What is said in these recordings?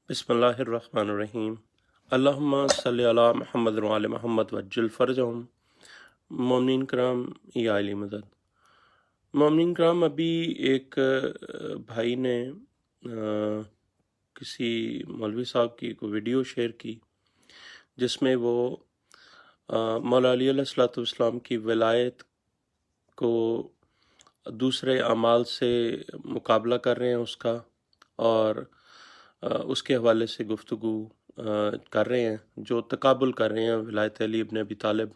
بسم اللہ الرحمن الرحیم۔ اللہم صلی علی محمد وعلی محمد وجل فرجہم۔ مومنین کرام، یا علی مدد۔ مومنین کرام، ابھی ایک بھائی نے کسی مولوی صاحب کی کوئی ویڈیو شیئر کی جس میں وہ مولا علی علیہ الصلوۃ والسلام کی ولایت کو دوسرے اعمال سے مقابلہ کر رہے ہیں اس کا، اور اس کے حوالے سے گفتگو کر رہے ہیں، جو تقابل کر رہے ہیں ولایت علی ابن ابی طالب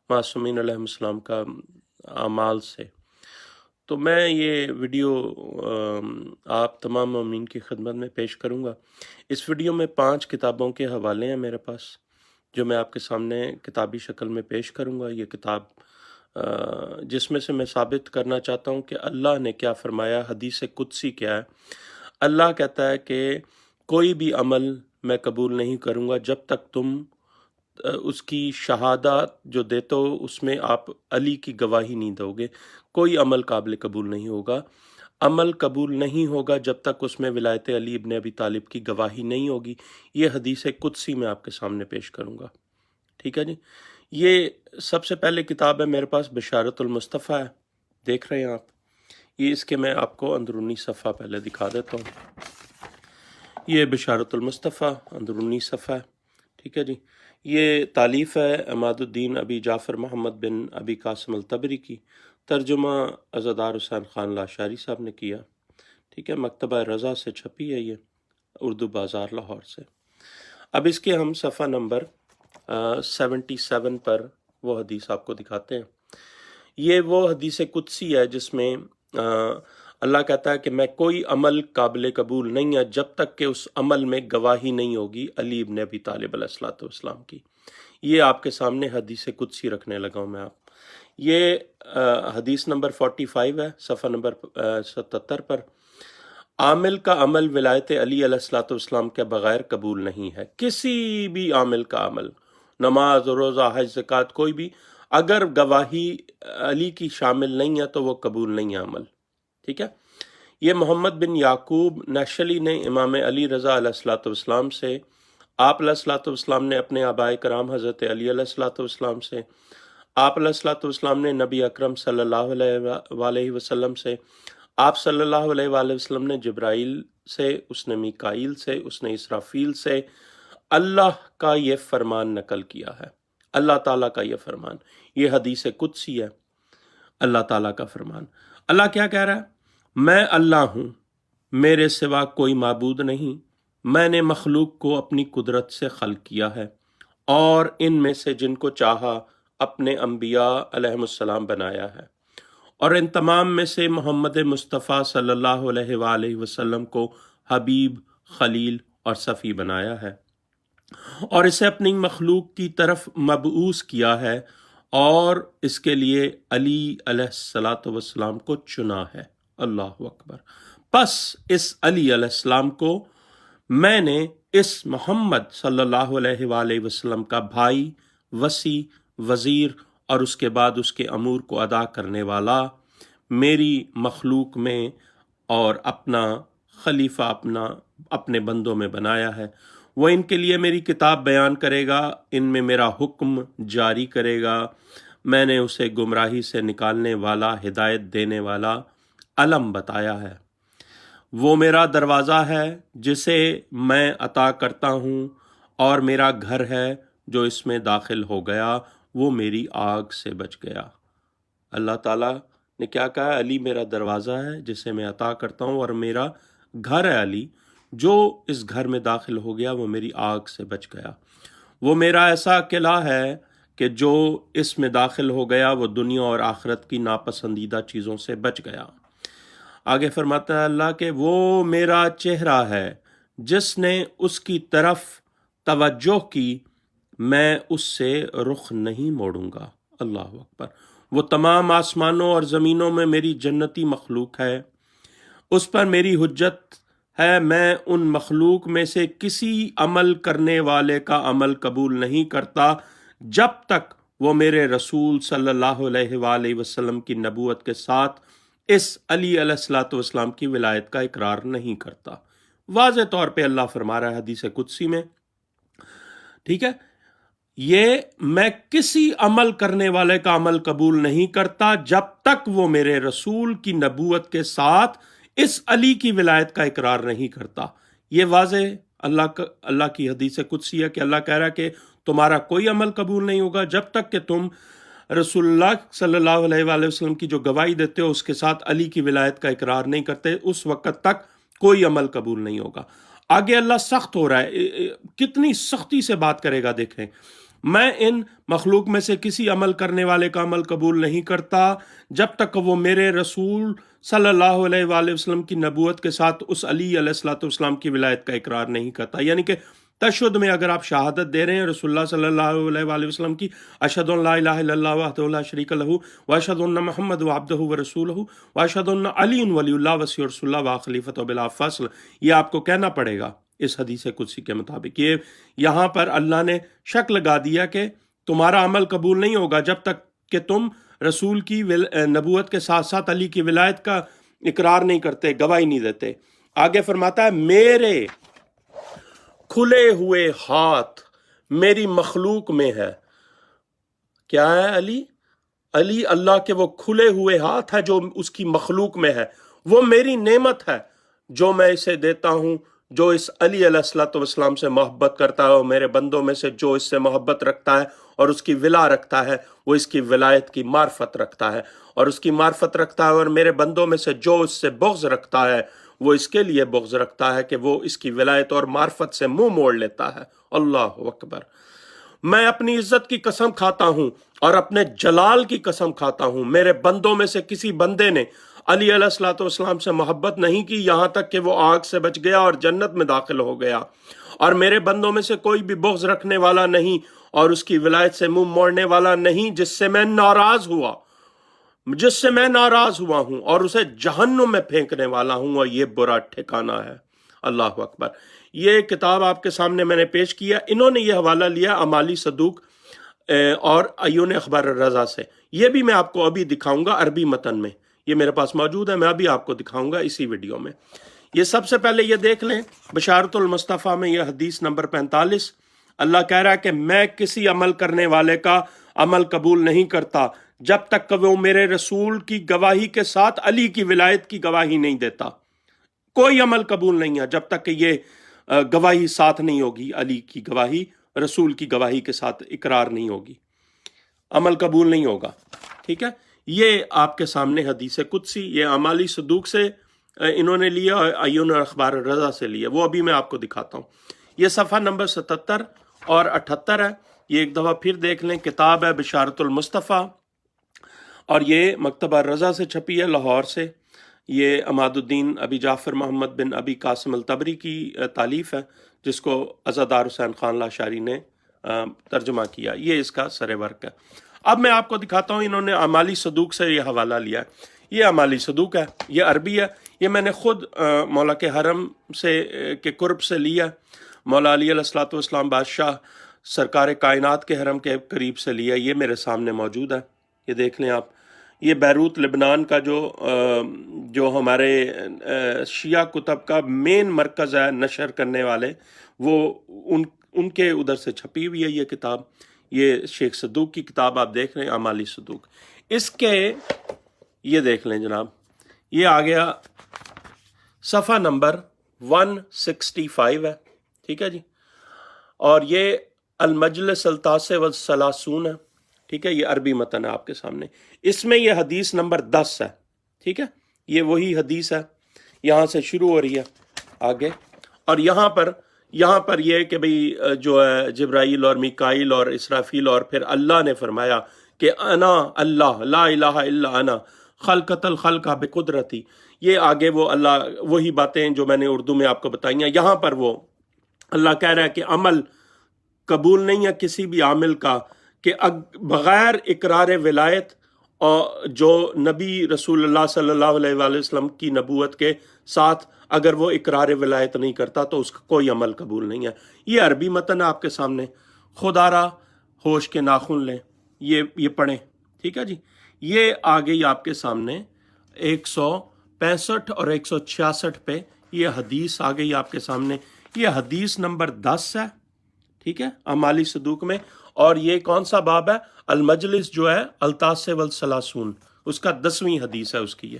معصومین علیہ السلام کا اعمال سے۔ تو میں یہ ویڈیو آپ تمام مومنین کی خدمت میں پیش کروں گا۔ اس ویڈیو میں 5 کتابوں کے حوالے ہیں میرے پاس، جو میں آپ کے سامنے کتابی شکل میں پیش کروں گا۔ یہ کتاب جس میں سے میں ثابت کرنا چاہتا ہوں کہ اللہ نے کیا فرمایا، حدیث قدسی کیا ہے۔ اللہ کہتا ہے کہ کوئی بھی عمل میں قبول نہیں کروں گا جب تک تم اس کی شہادت جو دیتے ہو اس میں آپ علی کی گواہی نہیں دو گے۔ کوئی عمل قابل قبول نہیں ہوگا۔ عمل قبول نہیں ہوگا جب تک اس میں ولایت علی ابن ابی طالب کی گواہی نہیں ہوگی۔ یہ حدیث قدسی میں آپ کے سامنے پیش کروں گا، ٹھیک ہے جی۔ یہ سب سے پہلے کتاب ہے میرے پاس، بشارت المصطفیٰ ہے، دیکھ رہے ہیں آپ۔ یہ اس کے میں آپ کو اندرونی صفحہ پہلے دکھا دیتا ہوں۔ یہ بشارت المصطفیٰ اندرونی صفحہ ہے، ٹھیک ہے جی۔ یہ تالیف ہے عماد الدین ابی جعفر محمد بن ابی قاسم الطبری کی، ترجمہ عزادار حسین خان لاشاری صاحب نے کیا، ٹھیک ہے۔ مکتبہ رضا سے چھپی ہے یہ، اردو بازار لاہور سے۔ اب اس کے ہم صفحہ نمبر 77 پر وہ حدیث آپ کو دکھاتے ہیں۔ یہ وہ حدیث قدسی ہے جس میں اللہ کہتا ہے کہ میں کوئی عمل قابل قبول نہیں ہے جب تک کہ اس عمل میں گواہی نہیں ہوگی علی ابن ابی طالب علیہ الصلوۃ والسلام کی۔ یہ آپ کے سامنے حدیث قدسی رکھنے لگا ہوں میں آپ۔ یہ حدیث نمبر 45 ہے، صفحہ نمبر 77 پر۔ عامل کا عمل ولایت علی علیہ الصلوۃ والسلام کے بغیر قبول نہیں ہے۔ کسی بھی عامل کا عمل، نماز، روزہ، حج، زکوٰۃ، کوئی بھی، اگر گواہی علی کی شامل نہیں ہے تو وہ قبول نہیں ہے عمل، ٹھیک ہے۔ یہ محمد بن یعقوب نشلی نے امام علی رضا علیہ الصلوۃ والسلام سے، آپ علیہ الصلوۃ والسلام نے اپنے آبائے کرام حضرت علی علیہ الصلوۃ والسلام سے، آپ علیہ الصلوۃ والسلام نے نبی اکرم صلی اللہ علیہ وسلم سے، آپ صلی اللہ علیہ وآلہ وسلم نے جبرائیل سے، اس نے میکائیل سے، اس نے اسرافیل سے اللہ کا یہ فرمان نقل کیا ہے۔ اللہ تعالیٰ کا یہ فرمان، یہ حدیث قدسی ہے، اللہ تعالیٰ کا فرمان۔ اللہ کیا کہہ رہا ہے؟ میں اللہ ہوں، میرے سوا کوئی معبود نہیں، میں نے مخلوق کو اپنی قدرت سے خلق کیا ہے، اور ان میں سے جن کو چاہا اپنے انبیاء علیہم السلام بنایا ہے، اور ان تمام میں سے محمد مصطفیٰ صلی اللہ علیہ وآلہ وسلم کو حبیب، خلیل اور صفی بنایا ہے، اور اسے اپنی مخلوق کی طرف مبعوث کیا ہے، اور اس کے لیے علی علیہ الصلوۃ والسلام کو چنا ہے۔ اللہ اکبر۔ پس اس علی علیہ السلام کو میں نے اس محمد صلی اللہ علیہ وآلہ وسلم کا بھائی، وصی، وزیر، اور اس کے بعد اس کے امور کو ادا کرنے والا، میری مخلوق میں اور اپنا خلیفہ اپنے بندوں میں بنایا ہے۔ وہ ان کے لیے میری کتاب بیان کرے گا، ان میں میرا حکم جاری کرے گا۔ میں نے اسے گمراہی سے نکالنے والا، ہدایت دینے والا علم بتایا ہے۔ وہ میرا دروازہ ہے جسے میں عطا کرتا ہوں، اور میرا گھر ہے جو اس میں داخل ہو گیا وہ میری آگ سے بچ گیا۔ اللہ تعالیٰ نے کیا کہا؟ علی میرا دروازہ ہے جسے میں عطا کرتا ہوں، اور میرا گھر ہے علی، جو اس گھر میں داخل ہو گیا وہ میری آگ سے بچ گیا۔ وہ میرا ایسا قلعہ ہے کہ جو اس میں داخل ہو گیا وہ دنیا اور آخرت کی ناپسندیدہ چیزوں سے بچ گیا۔ آگے فرماتا ہے اللہ کہ وہ میرا چہرہ ہے، جس نے اس کی طرف توجہ کی میں اس سے رخ نہیں موڑوں گا۔ اللہ اکبر۔ وہ تمام آسمانوں اور زمینوں میں میری جنتی مخلوق ہے، اس پر میری حجت ہے۔ میں ان مخلوق میں سے کسی عمل کرنے والے کا عمل قبول نہیں کرتا جب تک وہ میرے رسول صلی اللہ علیہ وآلہ وسلم کی نبوت کے ساتھ اس علی علیہ الصلوۃ والسلام کی ولایت کا اقرار نہیں کرتا۔ واضح طور پہ اللہ فرما رہا ہے حدیث قدسی میں، ٹھیک ہے، یہ میں کسی عمل کرنے والے کا عمل قبول نہیں کرتا جب تک وہ میرے رسول کی نبوت کے ساتھ اس علی کی ولایت کا اقرار نہیں کرتا۔ یہ واضح اللہ کی حدیث قدسی ہے کہ اللہ کہہ رہا ہے کہ تمہارا کوئی عمل قبول نہیں ہوگا جب تک کہ تم رسول اللہ صلی اللہ علیہ وآلہ وسلم کی جو گواہی دیتے ہو اس کے ساتھ علی کی ولایت کا اقرار نہیں کرتے، اس وقت تک کوئی عمل قبول نہیں ہوگا۔ آگے اللہ سخت ہو رہا ہے، کتنی سختی سے بات کرے گا، دیکھیں، میں ان مخلوق میں سے کسی عمل کرنے والے کا عمل قبول نہیں کرتا جب تک وہ میرے رسول صلی اللہ علیہ وآلہ وسلم کی نبوت کے ساتھ اس علی علیہ الصلوۃ والسلام کی ولایت کا اقرار نہیں کرتا۔ یعنی کہ تشہد میں اگر آپ شہادت دے رہے ہیں رسول اللہ صلی اللہ علیہ وآلہ وسلم کی، اشہد ان لا الہ الا اللہ وحدہ لا شریک لہ واشہد ان محمد عبدہ ورسولہ واشہد ان علی ولی اللہ وصی رسول اللہ وخلیفۃ بلا فصل، یہ آپ کو کہنا پڑے گا اس حدیث قدسی کے مطابق۔ یہ یہاں پر اللہ نے شک لگا دیا کہ تمہارا عمل قبول نہیں ہوگا جب تک کہ تم رسول کی نبوت کے ساتھ ساتھ علی کی ولایت کا اقرار نہیں کرتے، گواہی نہیں دیتے۔ آگے فرماتا ہے میرے کھلے ہوئے ہاتھ میری مخلوق میں ہے۔ کیا ہے علی؟ علی اللہ کے وہ کھلے ہوئے ہاتھ ہے جو اس کی مخلوق میں ہے، وہ میری نعمت ہے جو میں اسے دیتا ہوں۔ جو اس علی علیہ الصلوۃ والسلام سے محبت کرتا ہے، اور میرے بندوں میں سے جو اس سے محبت رکھتا ہے اور اس کی ولا رکھتا ہے، وہ اس کی ولایت کی معرفت رکھتا ہے، اور اس کی معرفت رکھتا ہے، اور میرے بندوں میں سے جو اس سے بغض رکھتا ہے وہ اس کے لیے بغض رکھتا ہے کہ وہ اس کی ولایت اور معرفت سے منہ موڑ لیتا ہے۔ اللہ اکبر۔ میں اپنی عزت کی قسم کھاتا ہوں اور اپنے جلال کی قسم کھاتا ہوں، میرے بندوں میں سے کسی بندے نے علی علیہ الصلوۃ والسلام سے محبت نہیں کی یہاں تک کہ وہ آگ سے بچ گیا اور جنت میں داخل ہو گیا، اور میرے بندوں میں سے کوئی بھی بغض رکھنے والا نہیں اور اس کی ولایت سے منہ موڑنے والا نہیں جس سے میں ناراض ہوا ہوں اور اسے جہنم میں پھینکنے والا ہوں، اور یہ برا ٹھکانہ ہے۔ اللہ اکبر۔ یہ کتاب آپ کے سامنے میں نے پیش کیا، انہوں نے یہ حوالہ لیا امالی صدوق اور عیون اخبار الرضا سے۔ یہ بھی میں آپ کو ابھی دکھاؤں گا عربی متن میں، یہ میرے پاس موجود ہے، میں ابھی آپ کو دکھاؤں گا اسی ویڈیو میں۔ یہ سب سے پہلے یہ دیکھ لیں بشارت المصطفیٰ میں یہ حدیث نمبر 45، اللہ کہہ رہا ہے کہ میں کسی عمل کرنے والے کا عمل قبول نہیں کرتا جب تک کہ وہ میرے رسول کی گواہی کے ساتھ علی کی ولایت کی گواہی نہیں دیتا۔ کوئی عمل قبول نہیں ہے جب تک کہ یہ گواہی ساتھ نہیں ہوگی، علی کی گواہی رسول کی گواہی کے ساتھ اقرار نہیں ہوگی، عمل قبول نہیں ہوگا، ٹھیک ہے۔ یہ آپ کے سامنے حدیث قدسی، یہ امالی صدوق سے انہوں نے لیا اور عیون اخبار الرضا سے لیا، وہ ابھی میں آپ کو دکھاتا ہوں۔ یہ صفحہ نمبر 77 اور 78 ہے، یہ ایک دفعہ پھر دیکھ لیں۔ کتاب ہے بشارت المصطفیٰ، اور یہ مکتبہ الرضا سے چھپی ہے لاہور سے۔ یہ عماد الدین ابی جعفر محمد بن ابی قاسم الطبری کی تالیف ہے جس کو عزادار حسین خان لاشاری نے ترجمہ کیا، یہ اس کا سر ورک ہے۔ اب میں آپ کو دکھاتا ہوں، انہوں نے امالی صدوق سے یہ حوالہ لیا ہے۔ یہ امالی صدوق ہے، یہ عربی ہے، یہ میں نے خود مولا کے حرم سے کے قرب سے لیا، مولا علی علیہ الصلوۃ والسلام بادشاہ سرکار کائنات کے حرم کے قریب سے لیا، یہ میرے سامنے موجود ہے، یہ دیکھ لیں آپ۔ یہ بیروت لبنان کا جو ہمارے شیعہ کتب کا مین مرکز ہے نشر کرنے والے، وہ ان کے ادھر سے چھپی ہوئی ہے یہ کتاب۔ یہ شیخ صدوق کی کتاب آپ دیکھ رہے ہیں، امالی صدوق۔ اس کے یہ دیکھ لیں جناب، یہ آ گیا صفحہ نمبر 165 ہے، ٹھیک ہے جی، اور یہ المجلس التاسع والثلاثون ہے، ٹھیک ہے، یہ عربی متن ہے آپ کے سامنے۔ اس میں یہ حدیث نمبر 10 ہے، ٹھیک ہے، یہ وہی حدیث ہے، یہاں سے شروع ہو رہی ہے آگے، اور یہاں پر یہ کہ بھئی جو ہے جبرائیل اور میکائیل اور اسرافیل اور پھر اللہ نے فرمایا کہ انا اللہ لا الہ الا انا خلقت الخلق بقدرتی، یہ آگے وہ اللہ وہی باتیں جو میں نے اردو میں آپ کو بتائی ہیں۔ یہاں پر وہ اللہ کہہ رہا ہے کہ عمل قبول نہیں ہے کسی بھی عامل کا کہ بغیر اقرار ولایت اور جو نبی رسول اللہ صلی اللہ علیہ وآلہ وسلم کی نبوت کے ساتھ اگر وہ اقرار ولایت نہیں کرتا تو اس کا کوئی عمل قبول نہیں ہے۔ یہ عربی متن ہے آپ کے سامنے، خدارا ہوش کے ناخن لیں، یہ پڑھیں، ٹھیک ہے جی۔ یہ آ گئی آپ کے سامنے 165 اور 166 پہ یہ حدیث آ گئی آپ کے سامنے، یہ حدیث نمبر 10 ہے، ٹھیک ہے، اعمالی صدوق میں، اور یہ کون سا باب ہے؟ المجلس جو ہے التاسع والثلاثون، اس کا 10ویں حدیث ہے اس کی،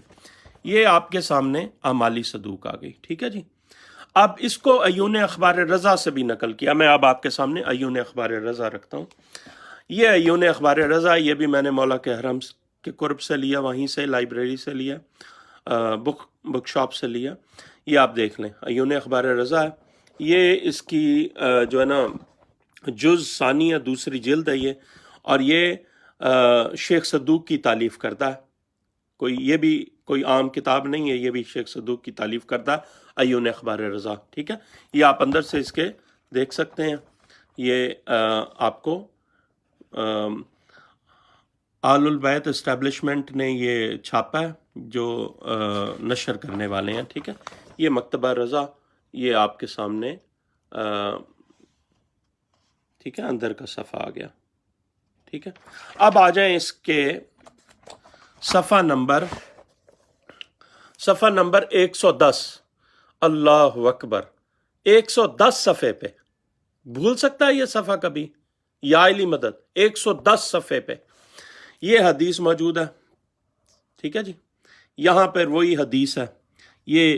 یہ آپ کے سامنے اعمالی صدوق آ گئی، ٹھیک ہے جی۔ اب اس کو عیون اخبار رضا سے بھی نقل کیا، میں اب آپ کے سامنے عیون اخبار رضا رکھتا ہوں۔ یہ عیون اخبار رضا، یہ بھی میں نے مولا کے حرم کے قرب سے لیا، وہیں سے لائبریری سے لیا، بک شاپ سے لیا، یہ آپ دیکھ لیں، عیون اخبار رضا ہے یہ، اس کی جو ہے نا جز ثانی ہے، دوسری جلد ہے یہ، اور یہ شیخ صدوق کی تالیف کردہ ہے، یہ بھی کوئی عام کتاب نہیں ہے، یہ بھی شیخ صدوق کی تالیف کردہ عیون اخبار رضا، ٹھیک ہے۔ یہ آپ اندر سے اس کے دیکھ سکتے ہیں، یہ آپ کو آل البیت اسٹیبلشمنٹ نے یہ چھاپا ہے، جو نشر کرنے والے ہیں، ٹھیک ہے۔ یہ مکتبہ رضا، یہ آپ کے سامنے ٹھیک ہے، اندر کا صفحہ آ گیا، ٹھیک ہے۔ اب آ جائیں اس کے صفحہ نمبر 110، اللہ اکبر، 110 صفحے پہ، بھول سکتا ہے یہ صفحہ کبھی؟ یا علی مدد، 110 صفحے پہ یہ حدیث موجود ہے، ٹھیک ہے جی۔ یہاں پر وہی حدیث ہے، یہ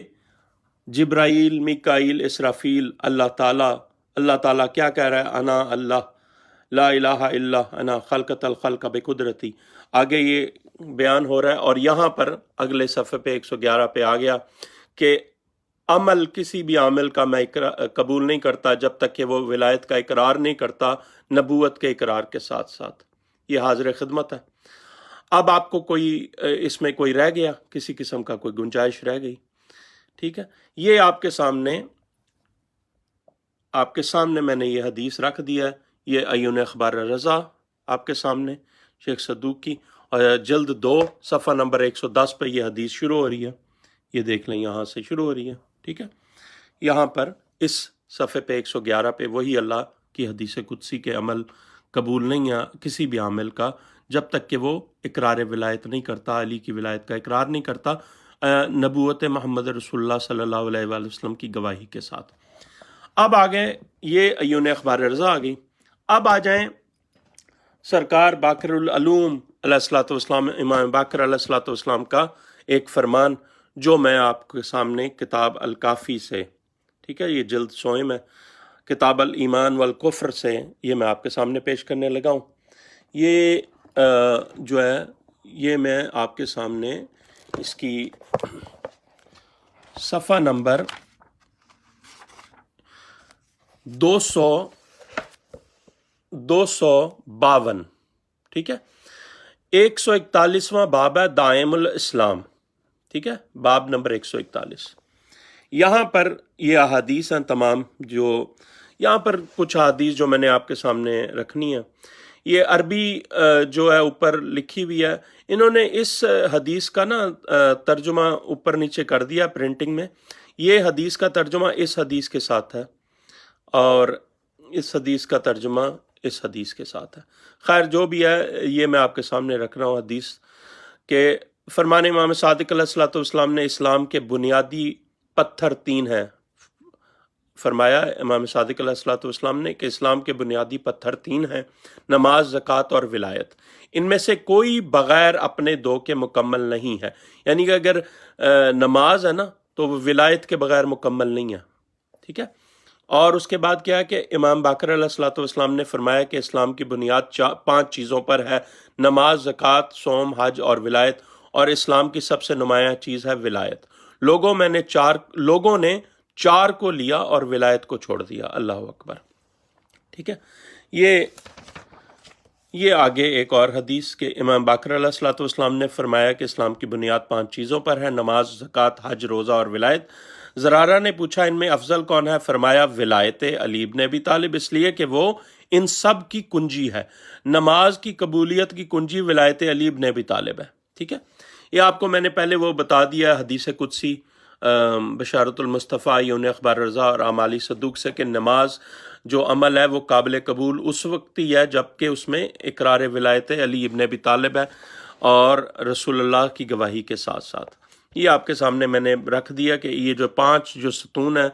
جبرائیل، میکائیل، اسرافیل، اللہ تعالیٰ کیا کہہ رہا ہے؟ انا اللہ لا الہ الا انا خلقت الخلق بقدرتی، آگے یہ بیان ہو رہا ہے، اور یہاں پر اگلے صفحے پہ 111 پہ آ گیا کہ عمل، کسی بھی عامل کا میں قبول نہیں کرتا جب تک کہ وہ ولایت کا اقرار نہیں کرتا نبوت کے اقرار کے ساتھ ساتھ، یہ حاضر خدمت ہے۔ اب آپ کو کوئی اس میں کوئی رہ گیا، کسی قسم کا کوئی گنجائش رہ گئی، ٹھیک ہے، یہ آپ کے سامنے میں نے یہ حدیث رکھ دیا ہے، یہ عیون اخبار رضا آپ کے سامنے شیخ صدوق کی، اور جلد 2 صفحہ نمبر 110 پہ یہ حدیث شروع ہو رہی ہے، یہ دیکھ لیں، یہاں سے شروع ہو رہی ہے، ٹھیک ہے۔ یہاں پر اس صفحے پہ 111 پہ وہی اللہ کی حدیث قدسی کے عمل قبول نہیں ہے کسی بھی عامل کا جب تک کہ وہ اقرار ولایت نہیں کرتا، علی کی ولایت کا اقرار نہیں کرتا نبوت محمد رسول اللہ صلی اللہ علیہ وآلہ وسلم کی گواہی کے ساتھ۔ اب آگے یہ عیون اخبار رضا آ گئی، اب آ جائیں سرکار باقر العلوم علیہ الصلوۃ والسلام، امام باقر علیہ الصلوۃ والسلام کا ایک فرمان، جو میں آپ کے سامنے کتاب الکافی سے، ٹھیک ہے، یہ جلد 100 میں کتاب الایمان والکفر سے یہ میں آپ کے سامنے پیش کرنے لگا ہوں۔ یہ جو ہے یہ میں آپ کے سامنے اس کی صفحہ نمبر 252، ٹھیک ہے، 141واں باب ہے دائم الاسلام، ٹھیک ہے، باب نمبر 141۔ یہاں پر یہ احادیث ہیں تمام، جو یہاں پر کچھ احادیث جو میں نے آپ کے سامنے رکھنی ہے، یہ عربی جو ہے اوپر لکھی ہوئی ہے، انہوں نے اس حدیث کا نا ترجمہ اوپر نیچے کر دیا پرنٹنگ میں، یہ حدیث کا ترجمہ اس حدیث کے ساتھ ہے، اور اس حدیث کا ترجمہ اس حدیث کے ساتھ ہے۔ خیر جو بھی ہے، یہ میں آپ کے سامنے رکھ رہا ہوں حدیث کہ فرمان امام صادق علیہ الصلوۃ والسلام نے اسلام کے بنیادی پتھر 3 ہیں، فرمایا امام صادق علیہ الصلوۃ والسلام نے کہ اسلام کے بنیادی پتھر 3 ہیں، نماز، زکوٰۃ اور ولایت، ان میں سے کوئی بغیر اپنے 2 کے مکمل نہیں ہے، یعنی کہ اگر نماز ہے نا تو وہ ولایت کے بغیر مکمل نہیں ہے، ٹھیک ہے۔ اور اس کے بعد کیا ہے کہ امام باقر علیہ الصلوۃ والسلام نے فرمایا کہ اسلام کی بنیاد 5 چیزوں پر ہے، نماز، زکوٰۃ، صوم، حج اور ولایت، اور اسلام کی سب سے نمایاں چیز ہے ولایت۔ لوگوں نے 4 کو لیا اور ولایت کو چھوڑ دیا، اللہ اکبر، ٹھیک ہے۔ یہ آگے ایک اور حدیث کہ امام باقر علیہ الصلوۃ والسلام نے فرمایا کہ اسلام کی بنیاد 5 چیزوں پر ہے، نماز، زکوٰۃ، حج، روزہ اور ولایت۔ زرارہ نے پوچھا ان میں افضل کون ہے؟ فرمایا ولایت علی بن ابی طالب، اس لیے کہ وہ ان سب کی کنجی ہے، نماز کی قبولیت کی کنجی ولایت علی بن ابی طالب ہے، ٹھیک ہے۔ یہ آپ کو میں نے پہلے وہ بتا دیا حدیث قدسی بشارت المصطفیٰ، عیون اخبار رضا اور اعمالی صدوق سے کہ نماز جو عمل ہے وہ قابل قبول اس وقت ہی ہے جب کہ اس میں اقرار ولایت علی ابن ابی طالب ہے اور رسول اللہ کی گواہی کے ساتھ ساتھ، یہ آپ کے سامنے میں نے رکھ دیا کہ یہ جو 5 جو ستون ہیں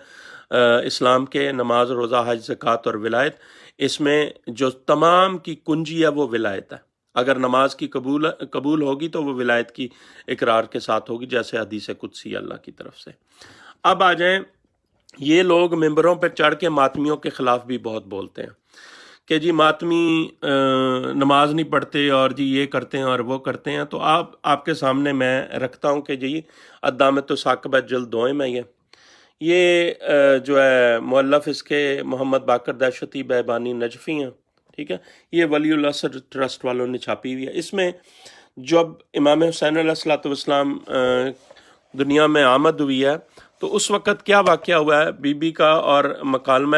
اسلام کے، نماز، روزہ، حج، زکوٰۃ اور ولایت، اس میں جو تمام کی کنجی ہے وہ ولایت ہے۔ اگر نماز کی قبول ہوگی تو وہ ولایت کی اقرار کے ساتھ ہوگی، جیسے حدیث قدسی اللہ کی طرف سے۔ اب آ جائیں، یہ لوگ ممبروں پہ چڑھ کے ماتمیوں کے خلاف بھی بہت بولتے ہیں کہ جی ماتمی نماز نہیں پڑھتے اور جی یہ کرتے ہیں اور وہ کرتے ہیں۔ تو آپ کے سامنے میں رکھتا ہوں کہ جی الدامۃ الثاقبۃ جلد 2 میں یہ جو ہے مؤلف اس کے محمد باقر دہشتی بہبانی نجفی ہیں، ٹھیک ہے، یہ ولی الاسر ٹرسٹ والوں نے چھاپی ہوئی ہے۔ اس میں جب امام حسین علیہ الصلوۃ والسلام دنیا میں آمد ہوئی ہے تو اس وقت کیا واقعہ ہوا ہے بی بی کا اور مکالمہ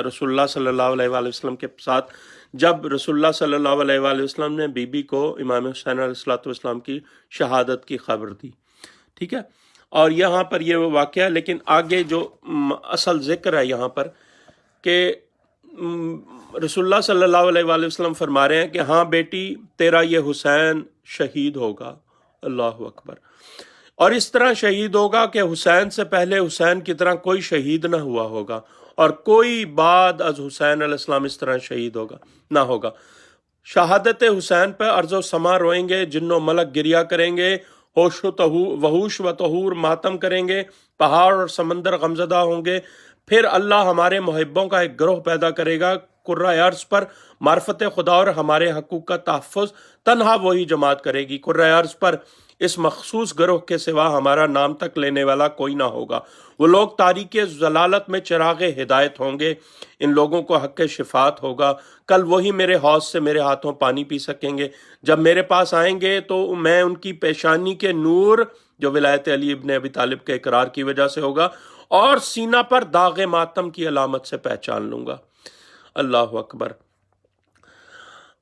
رسول اللہ صلی اللہ علیہ وآلہ وسلم کے ساتھ، جب رسول اللہ صلی اللہ علیہ وآلہ وسلم نے بی بی کو امام حسین علیہ الصلوۃ والسلام کی شہادت کی خبر دی، ٹھیک ہے، اور یہاں پر یہ واقعہ ہے، لیکن آگے جو اصل ذکر ہے یہاں پر کہ رسول اللہ صلی اللہ علیہ وآلہ وسلم فرما رہے ہیں کہ ہاں بیٹی تیرا یہ حسین شہید ہوگا، اللہ اکبر، اور اس طرح شہید ہوگا کہ حسین سے پہلے حسین کی طرح کوئی شہید نہ ہوا ہوگا، اور کوئی بعد از حسین علیہ السلام اس طرح شہید نہ ہوگا۔ شہادت حسین پہ ارض و سما روئیں گے، جن و ملک گریا کریں گے، وحوش و طہور ماتم کریں گے، پہاڑ اور سمندر غمزدہ ہوں گے، پھر اللہ ہمارے محبوں کا ایک گروہ پیدا کرے گا کرۂ ارض پر، معرفت خدا اور ہمارے حقوق کا تحفظ تنہا وہی جماعت کرے گی۔ کرۂ ارض پر اس مخصوص گروہ کے سوا ہمارا نام تک لینے والا کوئی نہ ہوگا۔ وہ لوگ تاریک ضلالت میں چراغ ہدایت ہوں گے، ان لوگوں کو حق شفاعت ہوگا۔ کل وہی میرے حوض سے میرے ہاتھوں پانی پی سکیں گے، جب میرے پاس آئیں گے تو میں ان کی پیشانی کے نور جو ولایت علی ابن ابی طالب کے اقرار کی وجہ سے ہوگا اور سینہ پر داغ ماتم کی علامت سے پہچان لوں گا۔ اللہ اکبر۔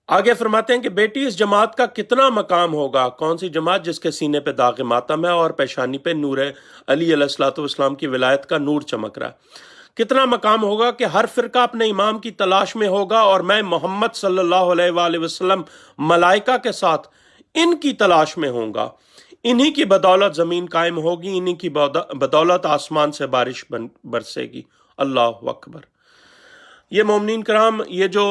آگے فرماتے ہیں کہ بیٹی اس جماعت کا کتنا مقام ہوگا، کون سی جماعت جس کے سینے پہ داغ ماتم ہے اور پیشانی پہ نور علی علیہ الصلوۃ والسلام کی ولایت کا نور چمک رہا ہے۔ کتنا مقام ہوگا کہ ہر فرقہ اپنے امام کی تلاش میں ہوگا اور میں محمد صلی اللہ علیہ وآلہ وسلم ملائکہ کے ساتھ ان کی تلاش میں ہوں گا۔ انہی کی بدولت زمین قائم ہوگی، انہی کی بدولت آسمان سے بارش برسے گی۔ اللہ اکبر۔ یہ مومنین کرام، یہ جو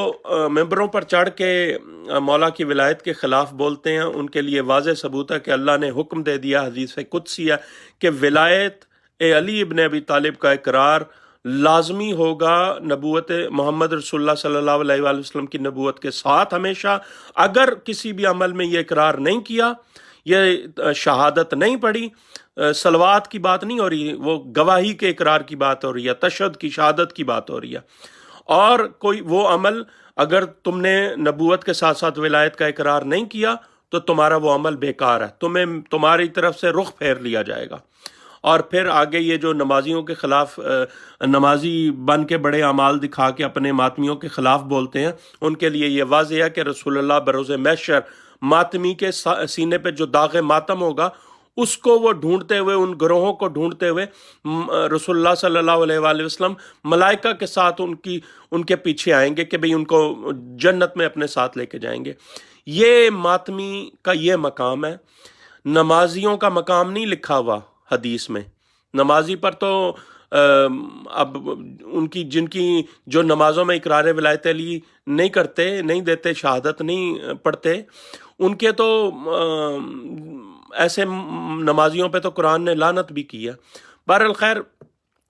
ممبروں پر چڑھ کے مولا کی ولایت کے خلاف بولتے ہیں، ان کے لیے واضح ثبوت ہے کہ اللہ نے حکم دے دیا، حدیث قدسی ہے کہ ولایت علی ابن ابی طالب کا اقرار لازمی ہوگا نبوت محمد رسول اللہ صلی اللہ علیہ وآلہ وسلم کی نبوت کے ساتھ ہمیشہ۔ اگر کسی بھی عمل میں یہ اقرار نہیں کیا، یہ شہادت نہیں پڑھی، صلوات کی بات نہیں ہو رہی، وہ گواہی کے اقرار کی بات ہو رہی ہے، تشہد کی شہادت کی بات ہو رہی ہے، اور کوئی وہ عمل اگر تم نے نبوت کے ساتھ ساتھ ولایت کا اقرار نہیں کیا تو تمہارا وہ عمل بیکار ہے، تمہاری طرف سے رخ پھیر لیا جائے گا۔ اور پھر آگے یہ جو نمازیوں کے خلاف نمازی بن کے بڑے اعمال دکھا کے اپنے ماتمیوں کے خلاف بولتے ہیں، ان کے لیے یہ واضح ہے کہ رسول اللہ بروز محشر ماتمی کے سینے پہ جو داغ ماتم ہوگا اس کو وہ ڈھونڈتے ہوئے، ان گروہوں کو ڈھونڈتے ہوئے رسول اللہ صلی اللہ علیہ وآلہ وسلم ملائکہ کے ساتھ ان کے پیچھے آئیں گے کہ بھئی ان کو جنت میں اپنے ساتھ لے کے جائیں گے۔ یہ ماتمی کا یہ مقام ہے، نمازیوں کا مقام نہیں لکھا ہوا حدیث میں۔ نمازی پر تو اب جن کی جو نمازوں میں اقرار ولایت علی نہیں کرتے، نہیں دیتے، شہادت نہیں پڑھتے، ان کے تو ایسے نمازیوں پہ تو قرآن نے لعنت بھی کی ہے۔ بہرحال خیر،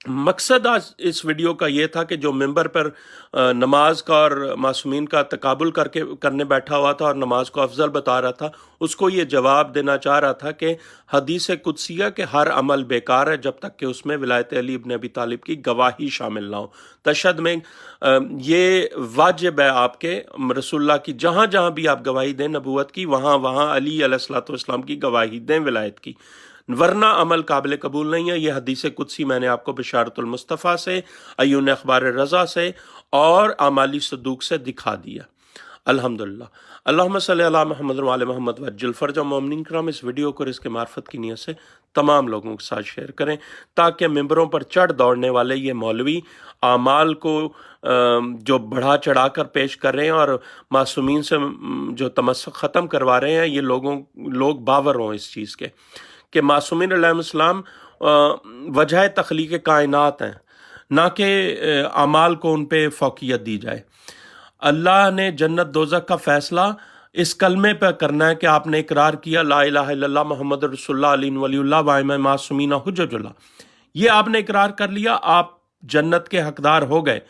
مقصد آج اس ویڈیو کا یہ تھا کہ جو ممبر پر نماز کا اور معصومین کا تقابل کرنے بیٹھا ہوا تھا اور نماز کو افضل بتا رہا تھا، اس کو یہ جواب دینا چاہ رہا تھا کہ حدیث قدسیہ کہ ہر عمل بیکار ہے جب تک کہ اس میں ولایت علی ابن ابی طالب کی گواہی شامل نہ ہو۔ تشہد میں یہ واجب ہے آپ کے، رسول اللہ کی جہاں جہاں بھی آپ گواہی دیں نبوت کی، وہاں وہاں علی علیہ الصلوۃ والسلام کی گواہی دیں ولایت کی، ورنہ عمل قابل قبول نہیں ہے۔ یہ حدیث قدسی میں نے آپ کو بشارت المصطفیٰ سے، عیون اخبار رضا سے اور اعمالی صدوق سے دکھا دیا۔ الحمدللہ۔ اللہم صلی علی محمد و علی محمد وعجل فرج۔ مومنین کرام، اس ویڈیو کو اس کے معرفت کی نیت سے تمام لوگوں کے ساتھ شیئر کریں تاکہ ممبروں پر چڑھ دوڑنے والے یہ مولوی اعمال کو جو بڑھا چڑھا کر پیش کر رہے ہیں اور معصومین سے جو تمسک ختم کروا رہے ہیں، یہ لوگ باور ہوں اس چیز کے کہ معصومین علیہ السلام وجہ تخلیق کائنات ہیں، نہ کہ اعمال کو ان پہ فوقیت دی جائے۔ اللہ نے جنت دوزخ کا فیصلہ اس کلمے پہ کرنا ہے کہ آپ نے اقرار کیا لا الہ الا اللہ محمد رسول اللہ علی ولی اللہ وائمہ معصومین حجج اللہ، یہ آپ نے اقرار کر لیا، آپ جنت کے حقدار ہو گئے۔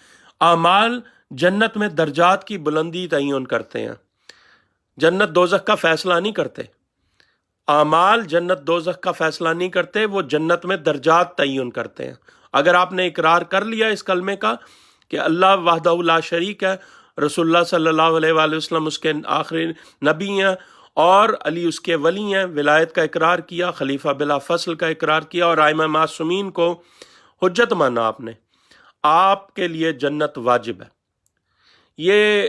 اعمال جنت میں درجات کی بلندی تعین کرتے ہیں، جنت دوزخ کا فیصلہ نہیں کرتے۔ اعمال جنت دوزخ کا فیصلہ نہیں کرتے، وہ جنت میں درجات تعین کرتے ہیں۔ اگر آپ نے اقرار کر لیا اس کلمے کا کہ اللہ وحدہ لا شریک ہے، رسول اللہ صلی اللہ علیہ وآلہ وسلم اس کے آخری نبی ہیں اور علی اس کے ولی ہیں، ولایت کا اقرار کیا، خلیفہ بلا فصل کا اقرار کیا، اور ائمہ معصومین کو حجت مانا آپ کے لیے جنت واجب ہے۔ یہ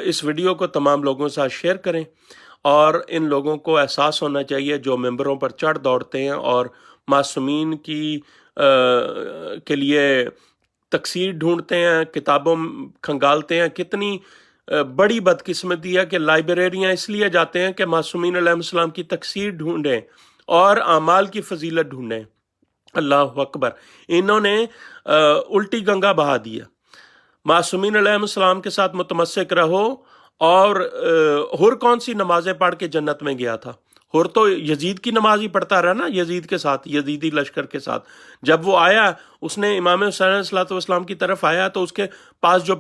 اس ویڈیو کو تمام لوگوں کے ساتھ شیئر کریں، اور ان لوگوں کو احساس ہونا چاہیے جو ممبروں پر چڑھ دوڑتے ہیں اور معصومین کی کے لیے تقصیر ڈھونڈتے ہیں، کتابوں کھنگالتے ہیں۔ کتنی بڑی بدقسمتی ہے کہ لائبریریاں اس لیے جاتے ہیں کہ معصومین علیہ السلام کی تقصیر ڈھونڈیں اور اعمال کی فضیلت ڈھونڈیں۔ اللہ اکبر، انہوں نے الٹی گنگا بہا دی ہے۔ معصومین علیہ السلام کے ساتھ متمسک رہو، اور ہر کون سی نمازیں پڑھ کے جنت میں گیا تھا؟ ہر تو یزید کی نماز ہی پڑھتا رہا نا، یزید کے ساتھ، یزیدی لشکر کے ساتھ۔ جب وہ آیا، اس نے امام حسین علیہ السلام کی طرف آیا تو اس کے پاس جو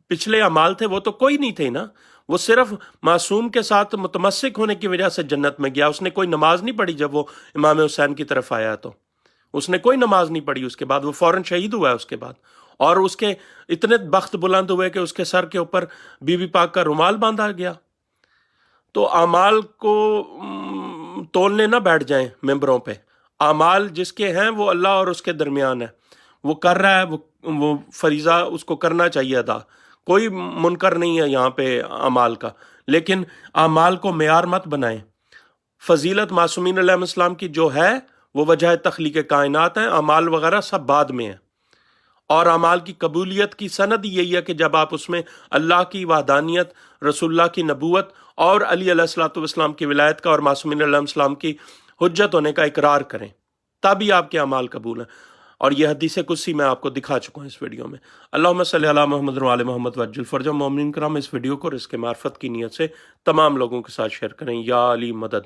پچھلے اعمال تھے وہ تو کوئی نہیں تھے نا، وہ صرف معصوم کے ساتھ متمسک ہونے کی وجہ سے جنت میں گیا۔ اس نے کوئی نماز نہیں پڑھی جب وہ امام حسین کی طرف آیا، تو اس نے کوئی نماز نہیں پڑھی۔ اس کے بعد وہ فوراً شہید ہوا ہے اس کے بعد، اور اس کے اتنے بخت بلند ہوئے کہ اس کے سر کے اوپر بی بی پاک کا رومال باندھا گیا۔ تو اعمال کو تولنے نہ بیٹھ جائیں ممبروں پہ۔ اعمال جس کے ہیں وہ اللہ اور اس کے درمیان ہے، وہ کر رہا ہے، وہ فریضہ اس کو کرنا چاہیے ادا، کوئی منکر نہیں ہے یہاں پہ اعمال کا، لیکن اعمال کو معیار مت بنائیں۔ فضیلت معصومین علیہ السلام کی جو ہے وہ وجہ تخلیق کائنات ہیں، اعمال وغیرہ سب بعد میں ہیں۔ اور اعمال کی قبولیت کی سند یہی ہے کہ جب آپ اس میں اللہ کی وحدانیت، رسول اللہ کی نبوت اور علی علیہ السلام کی ولایت کا اور معصومین علیہ السلام کی حجت ہونے کا اقرار کریں، تبھی آپ کے اعمال قبول ہیں۔ اور یہ حدیث قدسی میں آپ کو دکھا چکا ہوں اس ویڈیو میں۔ اللہم صلی علی محمد و علی محمد وعجل فرج مومنین کرام، اس ویڈیو کو رزق معرفت کی نیت سے تمام لوگوں کے ساتھ شیئر کریں۔ یا علی مدد۔